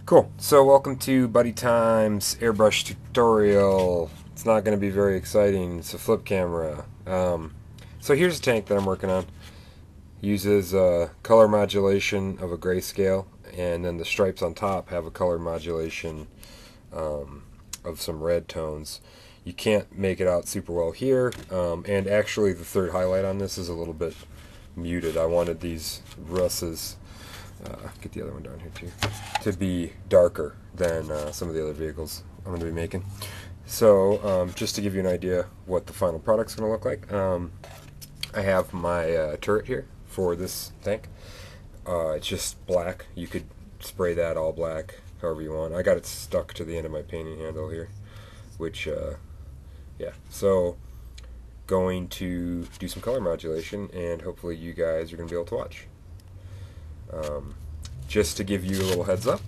Cool. So welcome to Buddy Time's airbrush tutorial. It's not going to be very exciting. It's a flip camera. So here's a tank that I'm working on. Uses color modulation of a grayscale, and then the stripes on top have a color modulation of some red tones. You can't make it out super well here, and actually the third highlight on this is a little bit muted. I wanted these russes, get the other one down here too, to be darker than some of the other vehicles I'm going to be making. So just to give you an idea what the final product's going to look like, I have my turret here for this tank. It's just black. You could spray that all black however you want. I got it stuck to the end of my painting handle here, which yeah, so going to do some color modulation, and hopefully you guys are going to be able to watch. Just to give you a little heads up,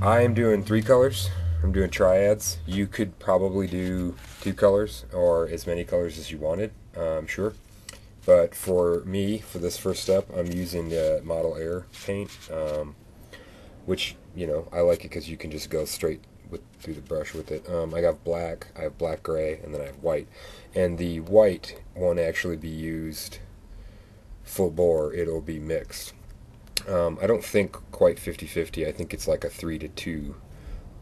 I am doing 3 colors. I'm doing triads. You could probably do 2 colors or as many colors as you wanted, I'm sure. But for me, for this first step, I'm using the Model Air paint, which, you know, I like it because you can just go straight through the brush with it. I have black, gray, and then I have white. And the white won't actually be used full bore, it'll be mixed. I don't think quite 50-50, I think it's like a 3-to-2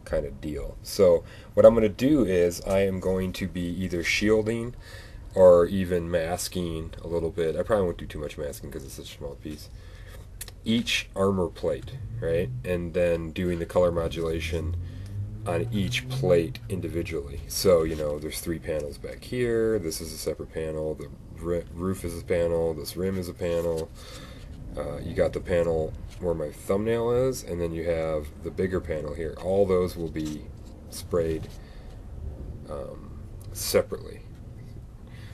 kind of deal. So what I'm going to do is I am going to be either shielding or even masking a little bit. I probably won't do too much masking because it's such a small piece. Each armor plate, right? And then doing the color modulation on each plate individually. So, you know, there's 3 panels back here, this is a separate panel, the roof is a panel, this rim is a panel, you got the panel where my thumbnail is, and then you have the bigger panel here. All those will be sprayed separately.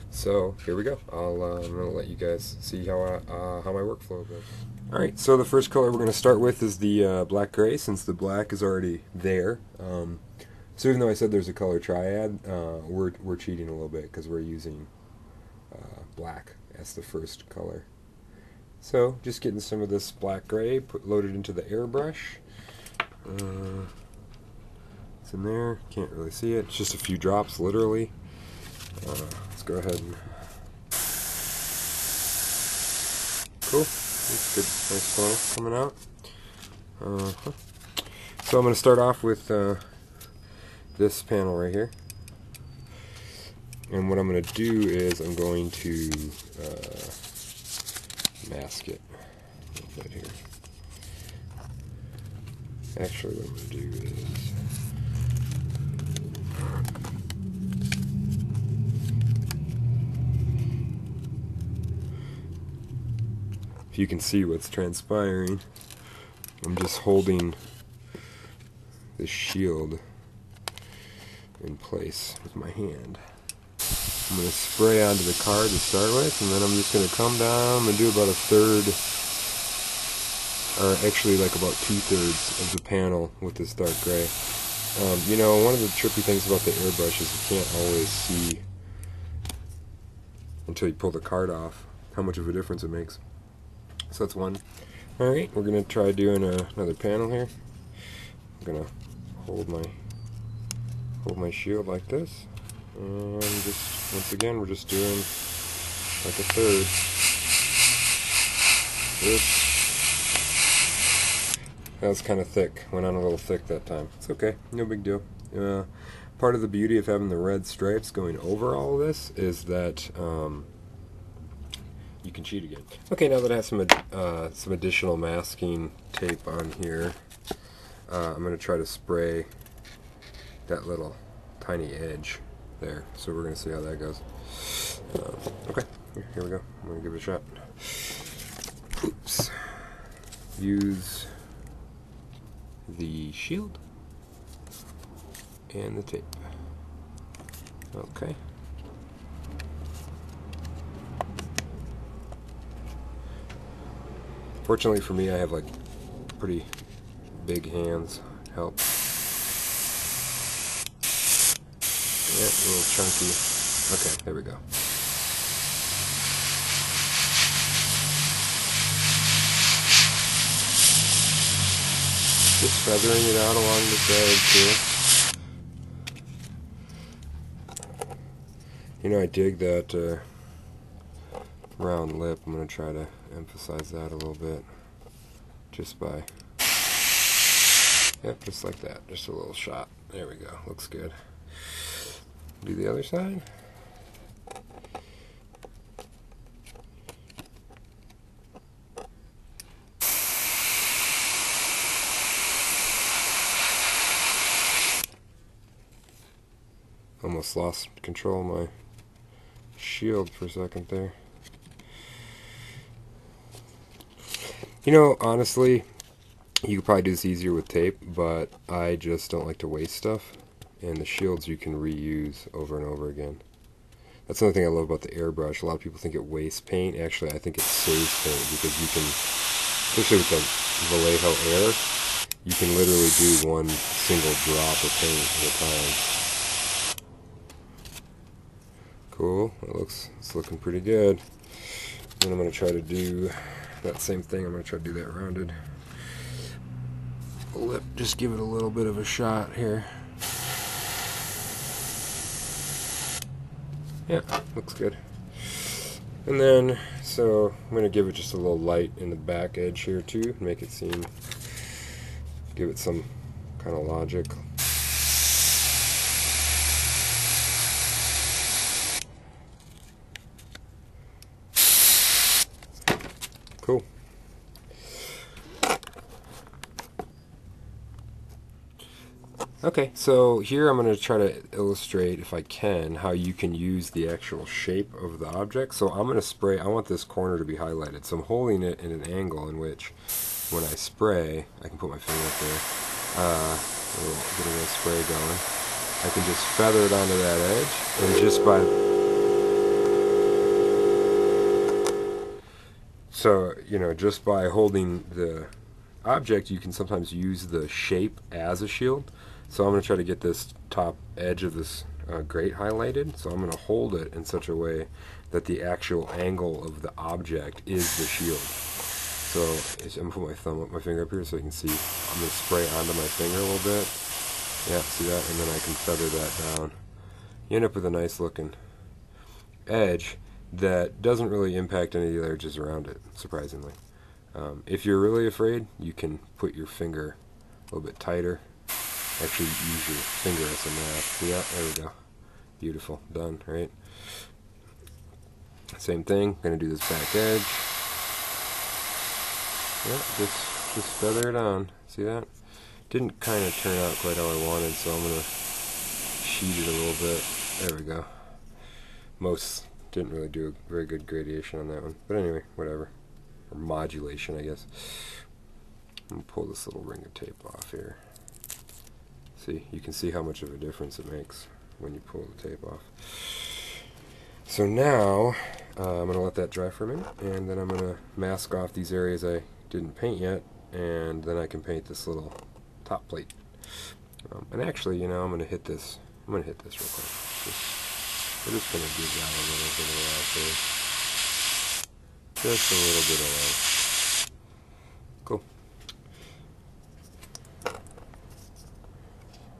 So here we go. I'm going to let you guys see how my workflow goes. Alright, so the first color we're going to start with is the black gray, since the black is already there. So even though I said there's a color triad, we're cheating a little bit because we're using black as the first color. So just getting some of this black gray loaded into the airbrush. It's in there, can't really see it, it's just a few drops literally. Let's go ahead and cool. That's good, nice flow coming out. So I'm going to start off with this panel right here, and what I'm going to do is I'm going to mask it a little bit here. Actually, what I'm going to do is if you can see what's transpiring, I'm just holding this shield in place with my hand. I'm going to spray onto the card to start with, and then I'm just going to come down and do about 1/3, or actually like about 2/3 of the panel with this dark gray. You know, one of the tricky things about the airbrush is you can't always see until you pull the card off how much of a difference it makes. So that's one. Alright, we're going to try doing another panel here. I'm going to hold my shield like this, and just once again we're just doing like 1/3. That was kind of thick, went on a little thick that time. It's okay, no big deal. Part of the beauty of having the red stripes going over all of this is that you can cheat again. Okay, now that I have some additional masking tape on here, I'm going to try to spray that little tiny edge there. So we're going to see how that goes. Okay, here we go. I'm going to give it a shot. Oops. Use the shield and the tape. Okay. Fortunately for me, I have like pretty big hands. Help. Yeah, a little chunky. Okay, there we go. Just feathering it out along this edge here. You know, I dig that round lip. I'm going to try to emphasize that a little bit. Just by, yep, just like that. Just a little shot. There we go. Looks good. Do the other side. Almost lost control of my shield for a second there. You know, honestly, you could probably do this easier with tape, but I just don't like to waste stuff. And the shields you can reuse over and over again. That's another thing I love about the airbrush. A lot of people think it wastes paint. Actually, I think it saves paint because you can, especially with the Vallejo Air, you can literally do one single drop of paint at a time. Cool. It's looking pretty good. And I'm going to try to do that same thing. I'm going to try to do that rounded lip. Just give it a little bit of a shot here. Yeah, looks good. And then, so I'm going to give it just a little light in the back edge here too, make it seem, give it some kind of logic. Cool. Okay, so here I'm going to try to illustrate, if I can, how you can use the actual shape of the object. So I'm going to spray, I want this corner to be highlighted, so I'm holding it in an angle in which when I spray, I can put my finger up there, get a little spray going. I can just feather it onto that edge, and just by, so, you know, just by holding the object, you can sometimes use the shape as a shield. So I'm going to try to get this top edge of this grate highlighted. So I'm going to hold it in such a way that the actual angle of the object is the shield. So I'm going to put my finger up here so you can see. I'm going to spray onto my finger a little bit. Yeah, see that? And then I can feather that down. You end up with a nice looking edge that doesn't really impact any of the edges around it, surprisingly. If you're really afraid, you can put your finger a little bit tighter. Actually, use your finger as a mask. Yeah, there we go. Beautiful. Done, right? Same thing. Gonna do this back edge. Yeah, just feather it on. See that? Didn't kind of turn out quite how I wanted, so I'm gonna sheet it a little bit. There we go. Most didn't really do a very good gradation on that one, but anyway, whatever. Or modulation, I guess. I'm gonna pull this little ring of tape off here. See, you can see how much of a difference it makes when you pull the tape off. So now, I'm going to let that dry for a minute, and then I'm going to mask off these areas I didn't paint yet, and then I can paint this little top plate. And actually, you know, I'm going to hit this real quick. We're just going to do that a little bit of light there. Just a little bit of light. Cool.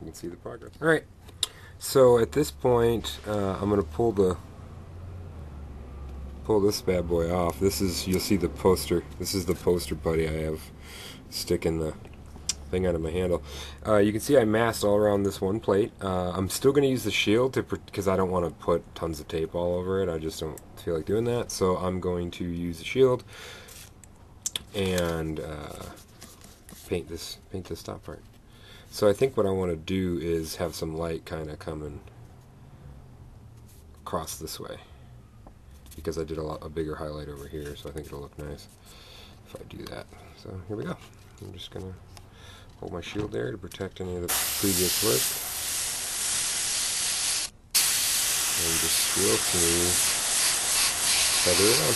You can see the progress. Alright, so at this point, I'm going to pull this bad boy off. This is, you'll see the poster. This is the poster putty I have sticking the thing out of my handle. You can see I masked all around this one plate. I'm still going to use the shield because I don't want to put tons of tape all over it. I just don't feel like doing that. So I'm going to use the shield and paint this top part. So I think what I want to do is have some light kind of coming across this way, because I did a bigger highlight over here, so I think it'll look nice if I do that. So here we go. I'm just going to hold my shield there to protect any of the previous work. And just real smooth feather it on.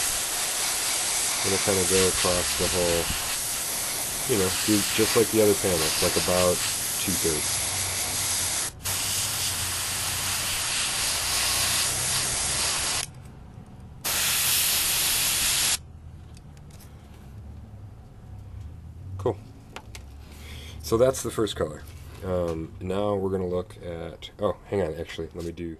I'm going to kind of go across the whole, you know, do just like the other panels, like about 2/3. Cool. So that's the first color. Now we're going to look at, oh, hang on, actually, let me do